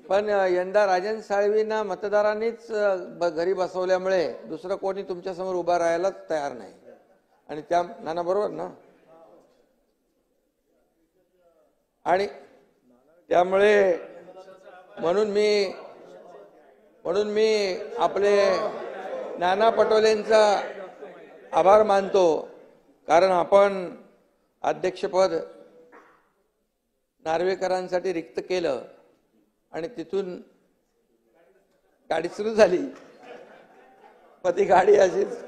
पण यंदा राजन साळवींना मतदारांनीच घरी बसवल्यामुळे दुसरं कोणी तुमच्या समोर उभा राहायलाच तयार नाही. आणि त्या नाना बरोबर ना. आणि त्यामुळे म्हणून मी आपले नाना पटोलेंचा आभार मानतो, कारण आपण अध्यक्षपद नार्वेकरांसाठी रिक्त केलं आणि तिथून गाडी सुरू झाली. मग ती गाडी अशीच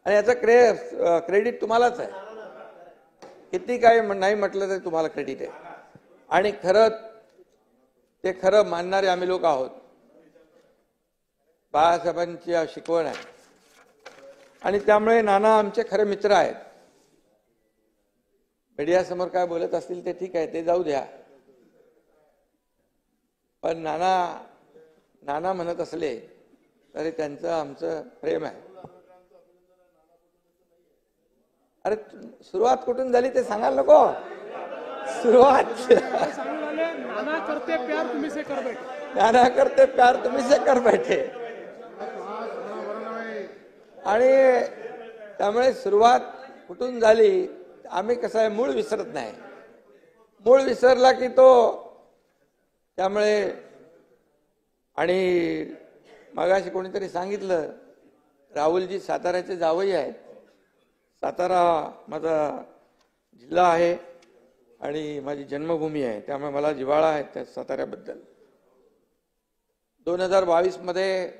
आणि याचं क्रेडिट तुम्हालाच आहे. किती काय नाही म्हटलं तरी तुम्हाला क्रेडिट आहे. आणि खरं मानणारे आम्ही लोक आहोत. बाळासाहेबांची शिकवण आहे आणि त्यामुळे नाना आमचे खरे मित्र आहेत. मीडियासमोर काय बोलत असतील ते ठीक आहे, ते जाऊ द्या. पण नाना म्हणत असले तरी त्यांचं आमचं प्रेम आहे. अरे सुरुवात कुठून झाली ते सांगायला नको. सुरुवात नाना करते प्यार तुम्ही से कर बैठे, नाना करते प्यार तुम्ही से कर बैठे. आणि त्यामुळे सुरुवात कुठून झाली. आम्ही कसं आहे, मूळ विसरत नाही. मूळ विसरला की तो त्यामुळे. आणि मगाशी कोणीतरी सांगितलं, राहुलजी साताऱ्याचे जावई आहेत. सातारा माझा जिल्हा आहे आणि माझी जन्मभूमी आहे, त्यामुळे मला जिव्हाळा आहे त्या साताऱ्याबद्दल. 2022 मध्ये